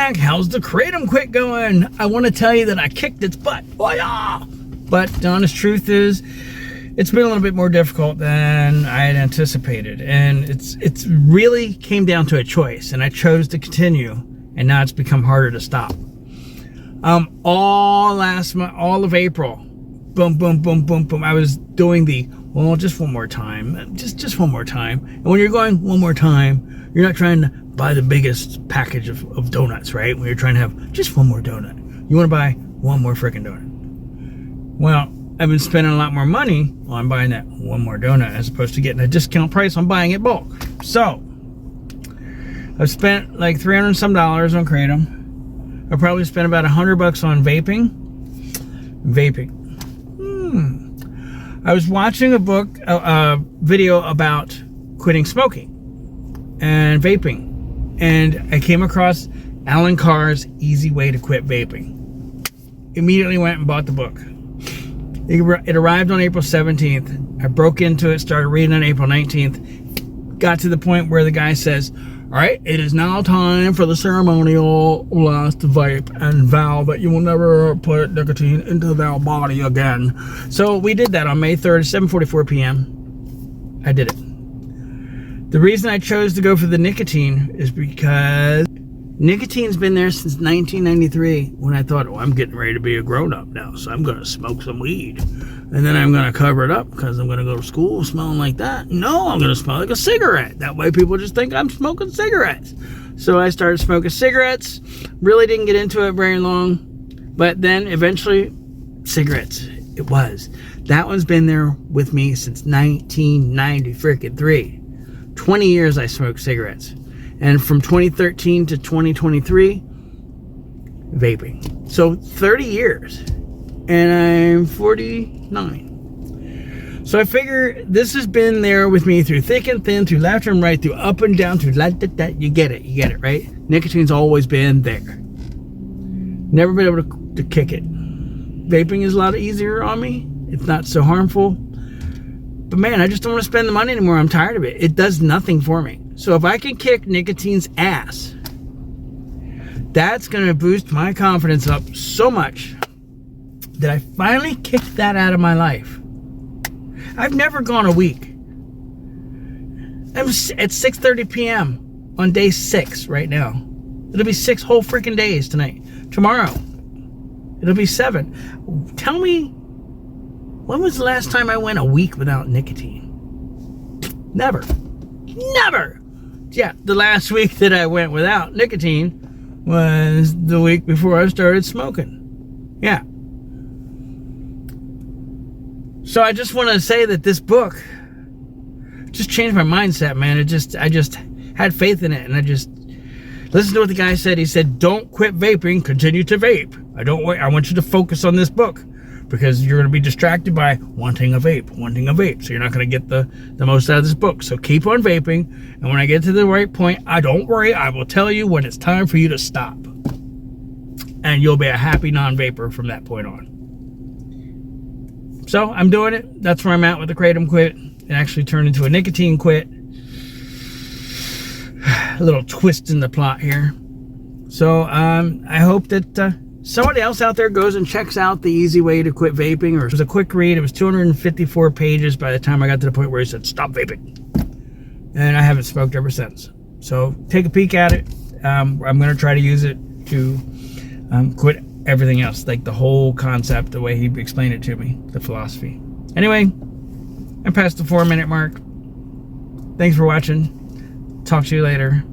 back. How's the Kratom quit going? I want to tell you that I kicked its butt. Oh, yeah. But the honest truth is, it's been a little bit more difficult than I had anticipated. And it's really came down to a choice. And I chose to continue. And now it's become harder to stop. All last month, all of April, boom, boom, boom, boom, boom. I was doing just one more time. Just one more time. And when you're going one more time, you're not trying to buy the biggest package of donuts, right? When you're trying to have just one more donut. You want to buy one more freaking donut. Well, I've been spending a lot more money on buying that one more donut as opposed to getting a discount price on buying it bulk. So, I've spent like $300 and some on Kratom. I probably spent about $100 on vaping. I was watching a video about quitting smoking and vaping. And I came across Alan Carr's Easy Way to Quit Vaping. Immediately went and bought the book. It arrived on April 17th. I broke into it, started reading on April 19th. Got to the point where the guy says, all right, it is now time for the ceremonial last vape and vow that you will never put nicotine into their body again. So we did that on May 3rd, 7:44 p.m. I did it. The reason I chose to go for the nicotine is because nicotine's been there since 1993 when I thought, I'm getting ready to be a grown-up now, so I'm going to smoke some weed. And then I'm going to cover it up because I'm going to go to school smelling like that. No, I'm going to smell like a cigarette. That way people just think I'm smoking cigarettes. So I started smoking cigarettes. Really didn't get into it very long. But then eventually, cigarettes. It was. That one's been there with me since 1993. 20 years I smoked cigarettes. And from 2013 to 2023, vaping. So 30 years. And I'm 49. So I figure this has been there with me through thick and thin, through left and right, through up and down, through that. You get it, right? Nicotine's always been there. Never been able to kick it. Vaping is a lot easier on me. It's not so harmful. But man, I just don't want to spend the money anymore. I'm tired of it. It does nothing for me. So if I can kick nicotine's ass, that's going to boost my confidence up so much that I finally kicked that out of my life. I've never gone a week. I'm at 6:30 p.m. on day 6 right now. It'll be 6 whole freaking days tonight. Tomorrow, it'll be 7. Tell me, when was the last time I went a week without nicotine? Never. Yeah, the last week that I went without nicotine was the week before I started smoking. Yeah. So I just want to say that this book just changed my mindset, man. I just had faith in it, and I just listened to what the guy said. He said, don't quit vaping, continue to vape. I want you to focus on this book because you're going to be distracted by wanting a vape. So you're not going to get the most out of this book. So keep on vaping, and when I get to the right point, don't worry, I will tell you when it's time for you to stop. And you'll be a happy non-vapor from that point on. So I'm doing it. That's where I'm at with the Kratom quit. It actually turned into a nicotine quit. A little twist in the plot here. So I hope that somebody else out there goes and checks out the Easy Way to Quit Vaping. Or it was a quick read. It was 254 pages by the time I got to the point where he said, stop vaping. And I haven't smoked ever since. So take a peek at it. I'm going to try to use it to quit everything else, like the whole concept, the way he explained it to me, the philosophy. Anyway, I'm past the 4-minute mark. Thanks for watching. Talk to you later.